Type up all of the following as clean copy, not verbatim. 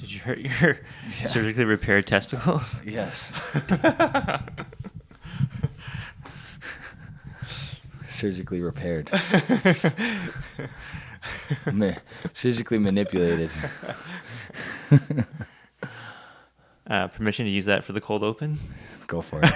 Did you hurt your surgically repaired testicles? Yes. Surgically repaired. Surgically manipulated. Permission to use that for the cold open? Go for it.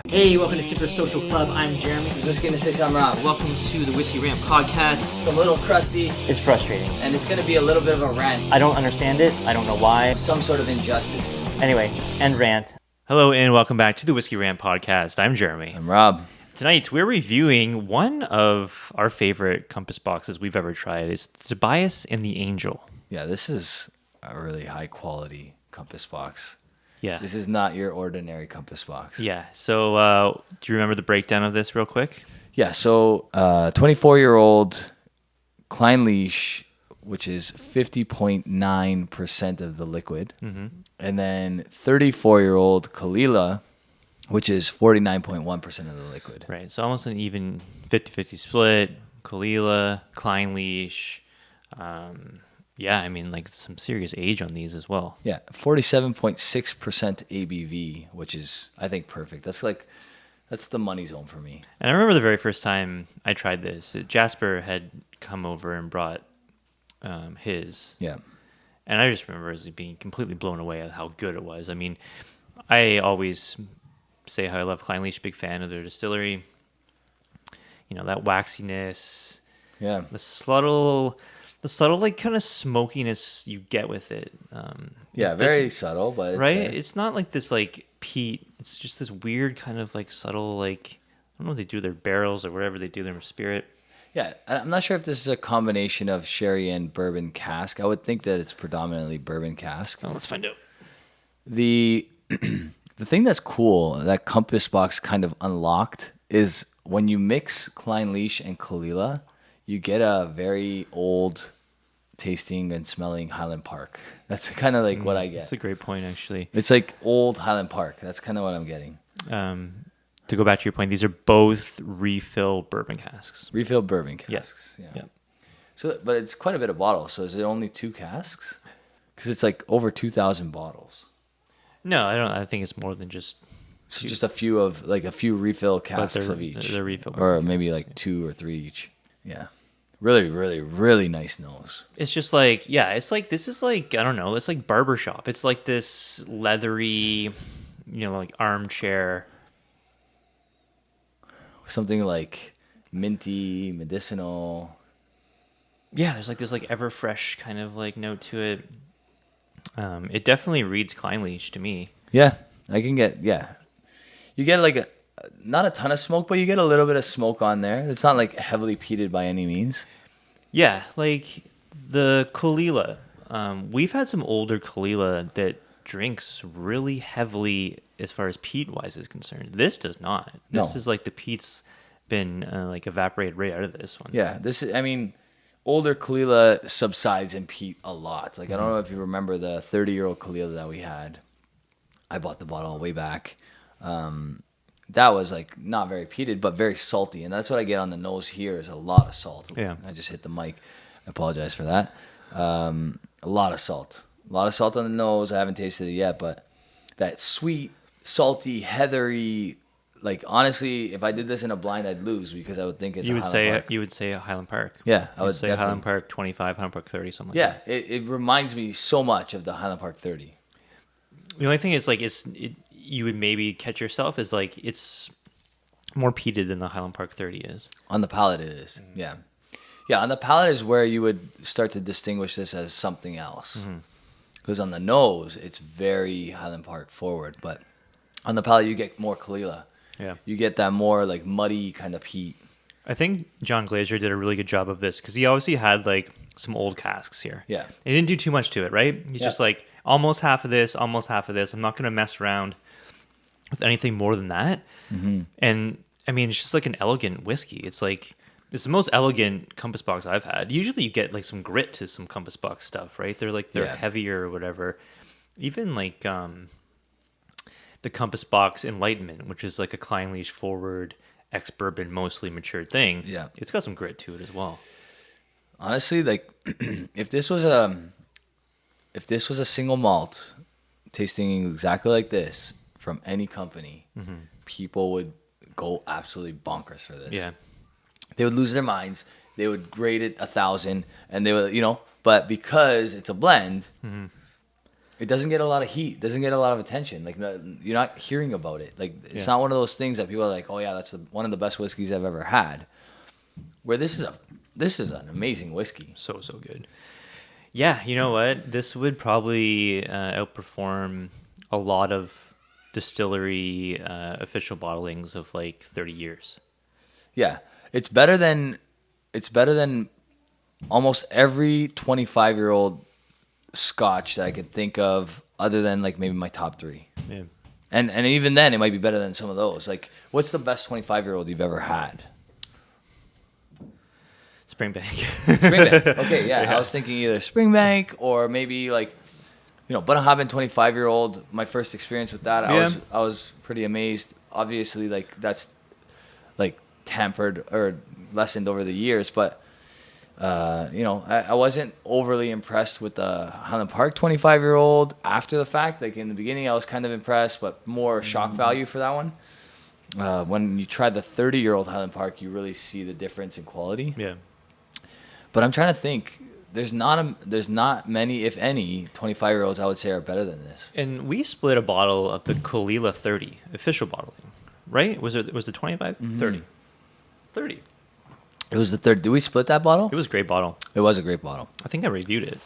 Hey, welcome to Super Social Club. I'm Jeremy. It's Whisky Rant 6. I'm Rob. Welcome to the Whisky Rant Podcast. It's a little crusty, It's frustrating. and it's going to be a little bit of a rant. I don't understand it. I don't know why. Some sort of injustice. Anyway, end rant. Hello and welcome back to the Whisky Rant Podcast. I'm Jeremy. I'm Rob. Tonight we're reviewing one of our favorite compass boxes we've ever tried. It's Tobias and the Angel. Yeah, this is a really high quality compass box. Yeah. This is not your ordinary compass box. Yeah. So do you remember the breakdown of this real quick? Yeah, so 24-year-old Clynlesh, which is 50.9% of the liquid. Mm-hmm. And then 34-year-old Caol Ila, which is 49.1% of the liquid. Right. So almost an even 50-50 split. Caol Ila, Clynlesh. Yeah, I mean, like some serious age on these as well. Yeah, 47.6% ABV, which is, I think, perfect. That's the money zone for me. And I remember the very first time I tried this, Jasper had come over and brought his. Yeah. And I just remember being completely blown away at how good it was. I mean, I always say how I love Clynlesh, big fan of their distillery. You know, that waxiness. Yeah. The subtle like kind of smokiness you get with it. Yeah, very subtle, but it's right? there. It's not like this like peat. It's just this weird kind of like subtle like, I don't know what they do with their barrels or whatever they do their spirit. Yeah, I'm not sure if this is a combination of sherry and bourbon cask. I would think that it's predominantly bourbon cask. Oh, let's find out. The thing that's cool that Compass Box kind of unlocked is when you mix Clynlesh and Caol Ila, you get a very old tasting and smelling Highland Park. That's kind of like what I get. That's a great point, actually. It's like old Highland Park. That's kind of what I'm getting. To go back to your point, these are both refill bourbon casks. Refill bourbon Yes. casks. Yeah. So, but it's quite a bit of bottles. So is it only 2 casks? Because it's like over 2,000 bottles. No, I don't. I think it's more than just. So just a few refill casks of each, they're refill, or maybe like 2 or 3 each. Yeah, really, really, really nice nose. It's just like, yeah, it's like, this is like, I don't know, it's like barbershop. It's like this leathery, like armchair. Something like minty, medicinal. Yeah, there's like this like ever fresh kind of like note to it. It definitely reads Clynlesh to me. Yeah, I can get, yeah. You get like not a ton of smoke, but you get a little bit of smoke on there. It's not like heavily peated by any means. Yeah, like the Caol Ila. We've had some older Caol Ila that drinks really heavily as far as peat wise is concerned. This does not. This is like the peat's been like evaporated right out of this one. Yeah, this is, I mean, older Caol Ila subsides in peat a lot. Like, I don't know if you remember the 30-year-old Caol Ila that we had. I bought the bottle way back. That was like not very peated, but very salty. And that's what I get on the nose here is a lot of salt. Yeah. I just hit the mic. I apologize for that. A lot of salt. A lot of salt on the nose. I haven't tasted it yet, but that sweet, salty, heathery, like honestly, if I did this in a blind, I'd lose because I would think it's You a would Highland say Park. you would say a Highland Park. Yeah, I You would say definitely. Highland Park 25, Highland Park 30, something like Yeah, that. it reminds me so much of the Highland Park 30. The only thing is like you would maybe catch yourself is like it's more peated than the Highland Park 30 is. On the palate it is, yeah. Yeah, on the palate is where you would start to distinguish this as something else. Because on the nose, it's very Highland Park forward, but on the palate you get more Caol Ila. Yeah. You get that more like muddy kind of peat. I think John Glazer did a really good job of this because he obviously had like some old casks here. Yeah. And he didn't do too much to it, right? He's just like almost half of this, almost half of this. I'm not going to mess around with anything more than that. And I mean, it's just like an elegant whiskey. It's like, it's the most elegant compass box I've had. Usually you get like some grit to some compass box stuff, right? They're heavier or whatever. Even like the compass box Enlightenment, which is like a Clynlesh forward ex-bourbon, mostly matured thing. Yeah. It's got some grit to it as well. Honestly, like if this was if this was a single malt tasting exactly like this from any company, people would go absolutely bonkers for this. Yeah. They would lose their minds. They would grade it 1,000, and they would, but because it's a blend, it doesn't get a lot of heat, doesn't get a lot of attention. Like, you're not hearing about it. Like, it's not one of those things that people are like, oh yeah, that's one of the best whiskeys I've ever had. Where this is an amazing whiskey. So good. Yeah, you know what? This would probably outperform a lot of distillery official bottlings of like 30 years. Yeah, it's better than almost every 25-year-old Scotch that I could think of, other than like maybe my top 3. Yeah. And even then, it might be better than some of those. Like, what's the best 25-year-old you've ever had? Springbank. Springbank. Okay, yeah. I was thinking either Springbank or maybe like, Bunnahabhain 25-year-old. My first experience with that, I was pretty amazed. Obviously, like that's like tempered or lessened over the years, but I wasn't overly impressed with the Highland Park 25-year-old after the fact. Like in the beginning, I was kind of impressed, but more shock value for that one. When you try the 30-year-old Highland Park, you really see the difference in quality. Yeah. But I'm trying to think. There's not many, if any, 25-year-olds I would say are better than this. And we split a bottle of the Caol Ila 30 official bottling, right? Was the 25? 30. 30. It was the third. Did we split that bottle? It was a great bottle. It was a great bottle. I think I reviewed it.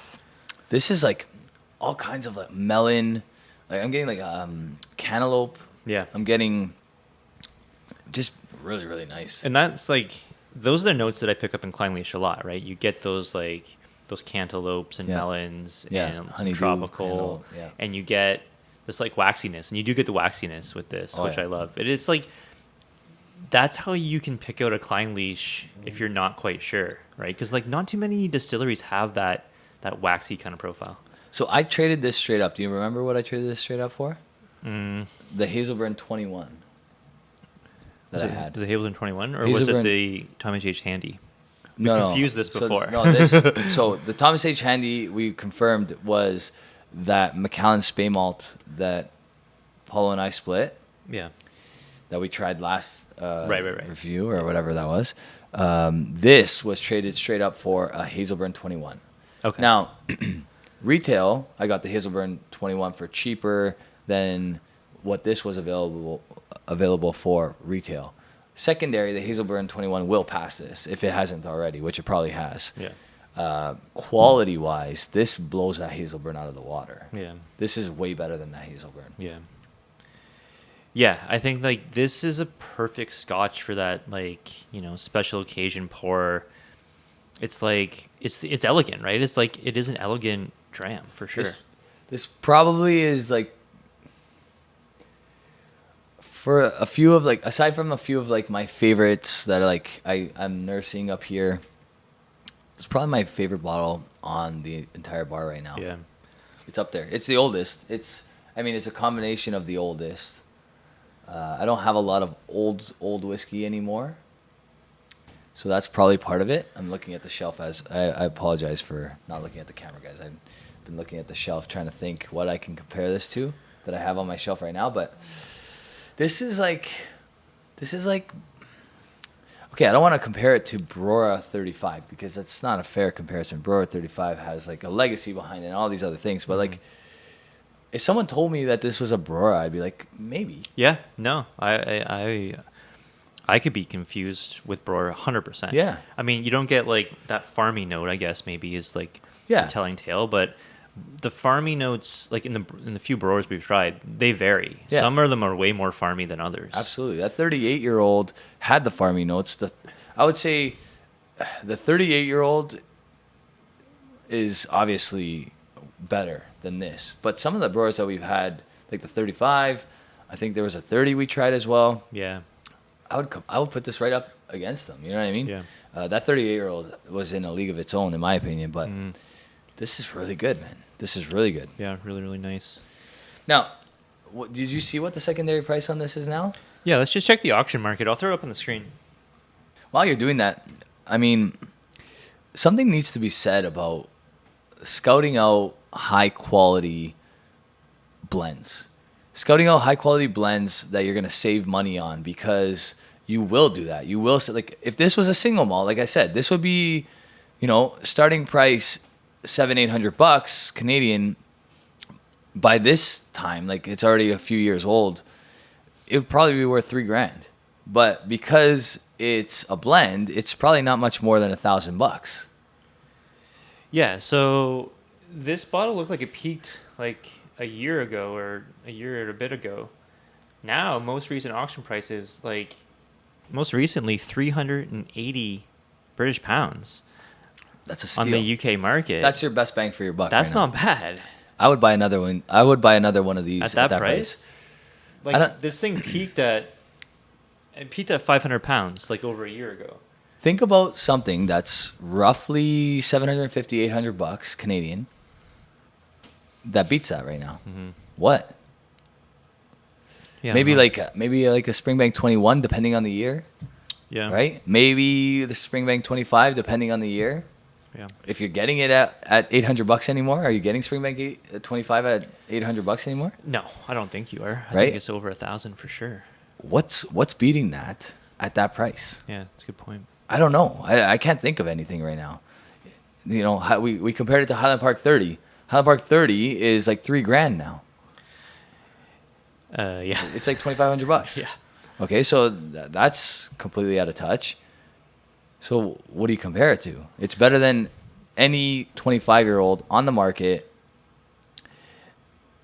This is like all kinds of like melon. Like I'm getting like cantaloupe. Yeah. I'm getting just really, really nice. And that's like, those are the notes that I pick up in Clynlesh a lot, right? You get those like those cantaloupes and melons and some tropical, and you get this like waxiness, and you do get the waxiness with this, which I love. It's like, that's how you can pick out a Clynlesh if you're not quite sure, right? Because like not too many distilleries have that waxy kind of profile. So I traded this straight up. Do you remember what I traded this straight up for? The Hazelburn 21 that I had. Was it Hazelburn 21 or Hazelburn, was it the Thomas H. Handy? We confused this before. So the Thomas H. Handy we confirmed was that Macallan Spey malt that Paulo and I split. Yeah. That we tried last right. review or whatever that was. This was traded straight up for a Hazelburn 21. Okay. Now, retail, I got the Hazelburn 21 for cheaper than what this was available for retail. Secondary, the Hazelburn 21 will pass this if it hasn't already, which it probably has. Yeah. Quality-wise, this blows that Hazelburn out of the water. Yeah. This is way better than that Hazelburn. Yeah. Yeah, I think like this is a perfect Scotch for that, like, special occasion pour. It's like it's elegant, right? It's like it is an elegant dram for sure. This probably is like, for a few of like, aside from a few of like my favorites that are like I'm nursing up here, it's probably my favorite bottle on the entire bar right now. Yeah. It's up there. It's the oldest. It's a combination of the oldest. I don't have a lot of old whiskey anymore, so that's probably part of it. I'm looking at the shelf as I apologize for not looking at the camera, guys. I've been looking at the shelf trying to think what I can compare this to that I have on my shelf right now. But this is like, okay, I don't want to compare it to Brora 35 because that's not a fair comparison. Brora 35 has like a legacy behind it and all these other things, but like, if someone told me that this was a Brora, I'd be like, maybe. Yeah, no, I could be confused with Brora 100%. Yeah. I mean, you don't get like that farmy note, I guess maybe is like the telling tale, but the farmy notes, like in the few Broras we've tried, they vary. Yeah. Some of them are way more farmy than others. Absolutely. That 38-year-old had the farmy notes. I would say the 38-year-old is obviously better than this. But some of the Broras that we've had, like the 35, I think there was a 30 we tried as well. Yeah. I would put this right up against them. You know what I mean? Yeah. That 38-year-old was in a league of its own, in my opinion. But this is really good, man. This is really good. Yeah, really, really nice. Now, did you see what the secondary price on this is now? Yeah, let's just check the auction market. I'll throw it up on the screen. While you're doing that, I mean, something needs to be said about scouting out high quality blends. Scouting out high quality blends that you're going to save money on, because you will do that. You will, like, if this was a single malt, like I said, this would be, starting price $700-800 Canadian. By this time, like, it's already a few years old, it would probably be worth $3,000. But because it's a blend, it's probably not much more than $1,000. Yeah. So this bottle looked like it peaked like a year ago or a year and a bit ago. Now, most recent auction prices, like most recently, 380 British pounds. That's a steal. On the UK market. That's your best bang for your buck. That's right not now. bad. I would buy another one. I would buy another one of these At that price? Like, this thing peaked at 500 pounds like over a year ago. Think about something that's roughly $750-800 Canadian that beats that right now. Mm-hmm. What? Yeah, maybe like a Springbank 21 depending on the year. Yeah. Right? Maybe the Springbank 25 depending on the year. Yeah. If you're getting it at $800 anymore, are you getting Springbank 25 at $800 anymore? No, I don't think you are. I Right? think it's over 1,000 for sure. What's beating that at that price? Yeah, that's a good point. I don't know. I can't think of anything right now. We compared it to Highland Park 30. Highland Park 30 is like $3,000 now. Yeah. It's like $2,500. Yeah. Okay, so that's completely out of touch. So what do you compare it to? It's better than any 25-year-old on the market,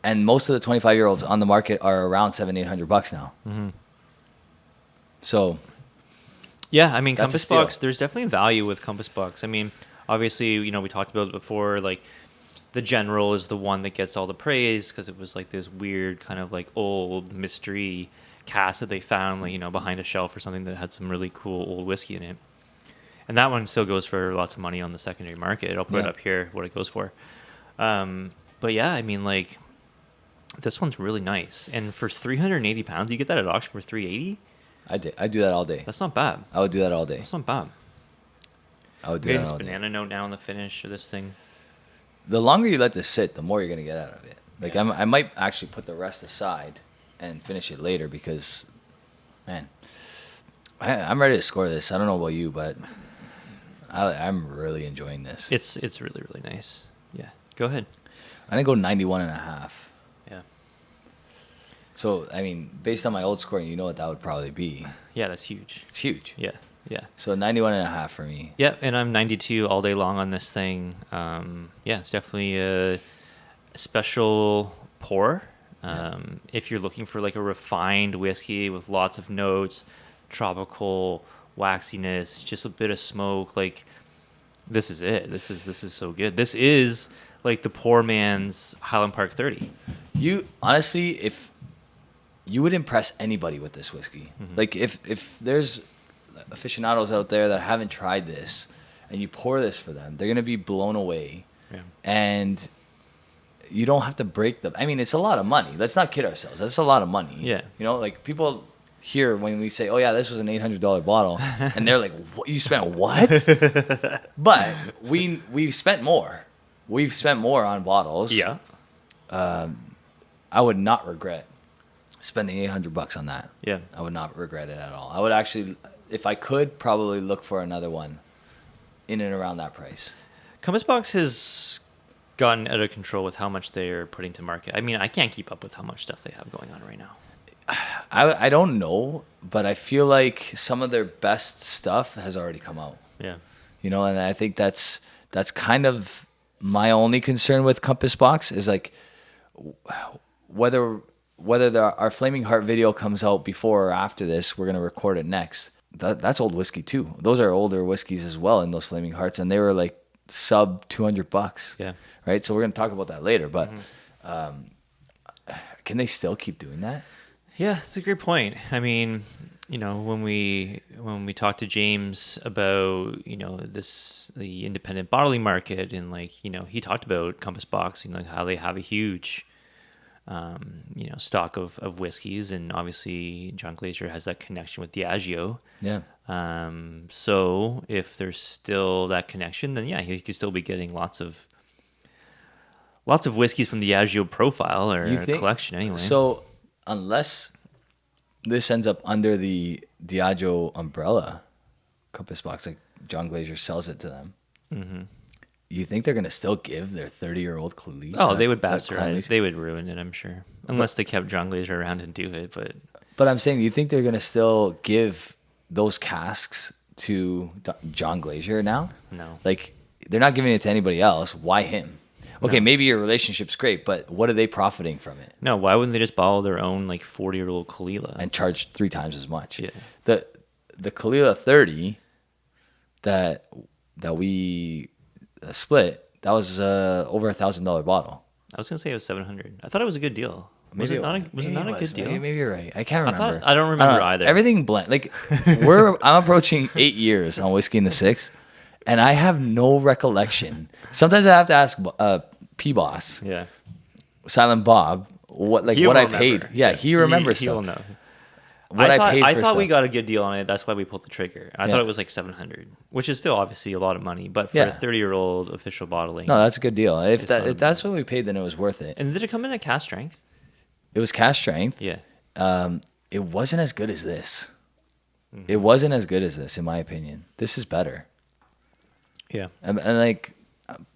and most of the 25-year-olds on the market are around $700-800 now. Mm-hmm. So yeah, I mean, that's a Compass steal. Box, there's definitely value with Compass Box. I mean, obviously, we talked about it before, like, the General is the one that gets all the praise because it was like this weird kind of like old mystery cask that they found, like, behind a shelf or something that had some really cool old whiskey in it. And that one still goes for lots of money on the secondary market. I'll put it up here, what it goes for. But yeah, I mean, like, this one's really nice. And for 380 pounds, you get that at auction for 380. I do that all day. That's not bad. I would do that all day. That's not bad. I would do Maybe that this all day. banana note now on the finish of this thing. The longer you let this sit, the more you're gonna get out of it. Like, Yeah. I might actually put the rest aside and finish it later because, man, I'm ready to score this. I don't know about you, but I'm really enjoying this. It's really, really nice. Yeah. Go ahead. I'm gonna go 91.5. Yeah. So, I mean, based on my old scoring, you know what that would probably be. Yeah, that's huge. It's huge. Yeah. Yeah. So 91.5 for me. Yeah, and I'm 92 all day long on this thing. Yeah, it's definitely a special pour. If you're looking for like a refined whiskey with lots of notes, tropical waxiness, just a bit of smoke, like, this is it. This is so good. This is like the poor man's Highland Park 30. You honestly, if you would impress anybody with this whiskey, like if there's aficionados out there that haven't tried this and you pour this for them, they're gonna be blown away. Yeah. And you don't have to break them. I mean, it's a lot of money. Let's not kid ourselves. That's a lot of money. Yeah. Like, people hear when we say, oh yeah, this was an $800 bottle, and they're like, what, you spent what? But we've spent more. We've spent more on bottles. Yeah. I would not regret spending $800 on that. Yeah. I would not regret it at all. I would actually, if I could, probably look for another one in and around that price. Compass Box has gotten out of control with how much they're putting to market. I mean, I can't keep up with how much stuff they have going on right now. I don't know, but I feel like some of their best stuff has already come out. Yeah. And I think that's kind of my only concern with Compass Box is like whether our Flaming Heart video comes out before or after this, we're going to record it next. That's old whiskey too. Those are older whiskeys as well in those Flaming Hearts, and they were like sub $200. Yeah. Right. So we're going to talk about that later, but can they still keep doing that? Yeah, it's a great point. I mean, when we talked to James about, the independent bottling market, and like, he talked about Compass Box, how they have a huge stock of whiskeys, and obviously John Glacier has that connection with Diageo. Yeah. So if there's still that connection, then yeah, he could still be getting lots of lots of whiskeys from the Diageo profile or collection anyway. So unless this ends up under the Diageo umbrella compass box, like John Glazer sells it to them, you think they're going to still give their 30-year-old Clynlesh? Oh, they would bastardize. They would ruin it, I'm sure. Unless they kept John Glazer around and do it. But I'm saying, you think they're going to still give those casks to John Glazer now? No. Like, they're not giving it to anybody else. Why him? Okay, maybe your relationship's great, but what are they profiting from it? No, why wouldn't they just bottle their own like 40-year-old Caol Ila And charge 3 times as much? Yeah. The Caol Ila 30 that we split, that was over $1,000 bottle. I was gonna say it was $700. I thought it was a good deal. Was it not a good deal? Maybe you're right. I can't remember. I don't remember either. Everything blend. Like I'm approaching 8 years on Whiskey in the Six, and I have no recollection. Sometimes I have to ask P-Boss, Silent Bob, what I paid. Yeah, he remembers he will stuff. know. What I paid for I thought we stuff. got a good deal on it. That's why we pulled the trigger. I thought it was like $700, which is still obviously a lot of money, but for a 30-year-old official bottling, No, that's a good deal. If that's what we paid, then it was worth it. And did it come in at cask strength? It was cask strength. Yeah. It wasn't as good as this. It wasn't as good as this, in my opinion. This is better. Yeah. And like,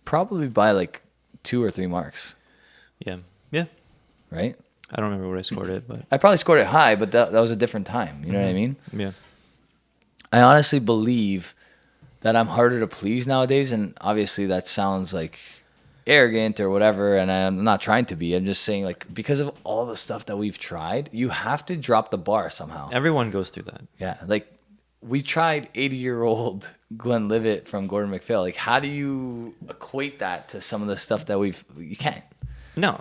probably by like 2 or 3 marks. Yeah. Yeah. Right? I don't remember what I scored it, but I probably scored it high, but that was a different time. You know what I mean? Yeah. I honestly believe that I'm harder to please nowadays, and obviously that sounds like arrogant or whatever, and I'm not trying to be. I'm just saying, like, because of all the stuff that we've tried, you have to drop the bar somehow. Everyone goes through that. Yeah, like we tried 80-year-old Glenlivet from Gordon MacPhail. Like, how do you equate that to some of the stuff that you can't? No,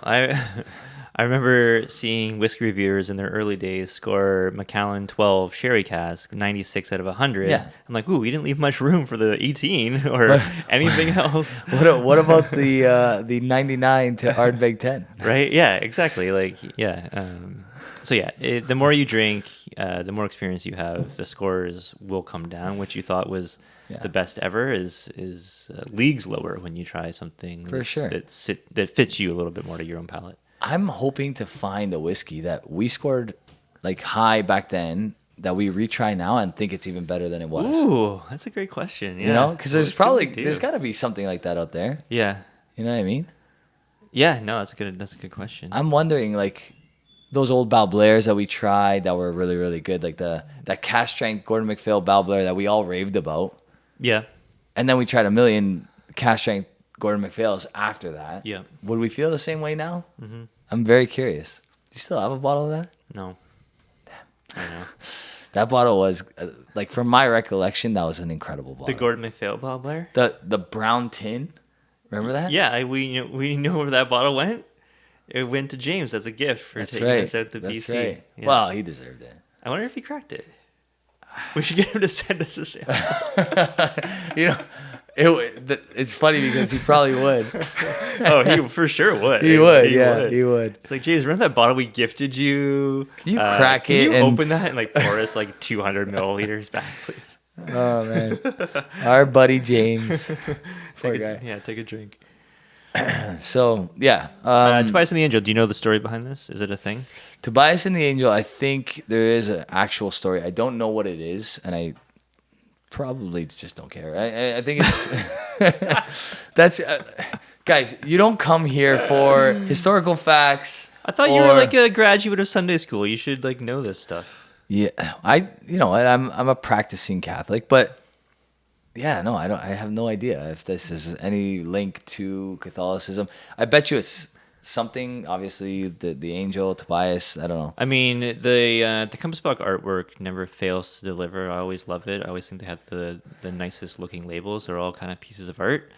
I remember seeing whiskey reviewers in their early days score Macallan 12 sherry cask 96 out of 100. Yeah. I'm like, ooh, we didn't leave much room for the 18 or anything else. What about the 99 to Ardbeg 10? Right? Yeah, exactly. Like, yeah. So yeah, the more you drink, the more experience you have, the scores will come down. What you thought was the best ever is leagues lower when you try something that fits you a little bit more to your own palate. I'm hoping to find a whiskey that we scored like high back then that we retry now and think it's even better than it was. Ooh, that's a great question. Yeah. You know, because there's got to be something like that out there. Yeah. You know what I mean? Yeah. No, that's a good question. I'm wondering, like, those old Balblairs that we tried that were really, really good, like that cask strength Gordon MacPhail Balblair that we all raved about. Yeah. And then we tried a million cask strength Gordon MacPhails after that. Yeah. Would we feel the same way now? Mm-hmm. I'm very curious. Do you still have a bottle of that? No. Damn. I know. That bottle was, like, from my recollection, that was an incredible bottle. The Gordon MacPhail Balblair? The brown tin. Remember that? Yeah, we know where that bottle went. It went to James as a gift for taking us out to BC. Right. Yeah. Well, he deserved it. I wonder if he cracked it. We should get him to send us a sample. You know, it's funny because he probably would. Oh, he for sure would. He would. It's like, James, remember that bottle we gifted you? Can you crack it? Can you open that and like pour us like 200 milliliters back, please? Oh man, our buddy James. Poor guy. Yeah, take a drink. So yeah, Tobias and the Angel. Do you know the story behind this? Is it a thing? Tobias and the Angel. I think there is an actual story. I don't know what it is, and I probably just don't care. I think it's that's guys. You don't come here for historical facts. I thought you were like a graduate of Sunday school. You should like know this stuff. Yeah, I'm a practicing Catholic, but yeah, no, I have no idea if this is any link to Catholicism. I bet you it's something. Obviously, the angel Tobias. I don't know. I mean, the Compass Book artwork never fails to deliver. I always love it. I always think they have the nicest looking labels. They're all kind of pieces of art,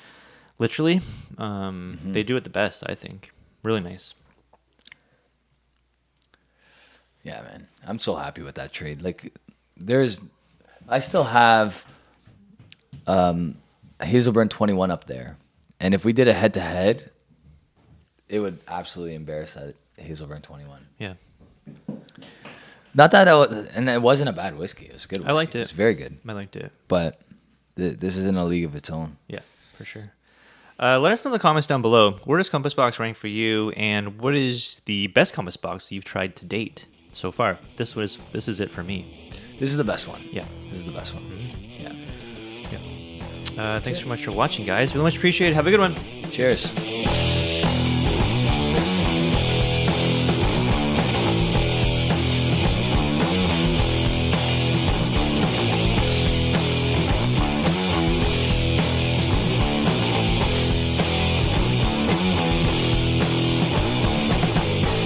literally. They do it the best, I think. Really nice. Yeah, man. I'm so happy with that trade. Like, I still have Hazelburn 21 up there. And if we did a head-to-head, it would absolutely embarrass that Hazelburn 21. Yeah. Not that and it wasn't a bad whiskey. It was good whiskey. I liked it. It was very good. I liked it. But this is in a league of its own. Yeah, for sure. Let us know in the comments down below. Where does Compass Box rank for you, and what is the best Compass Box you've tried to date so far? This is it for me. This is the best one. Yeah. This is the best one. Thanks so much for watching, guys. Really much appreciate it. Have a good one. Cheers.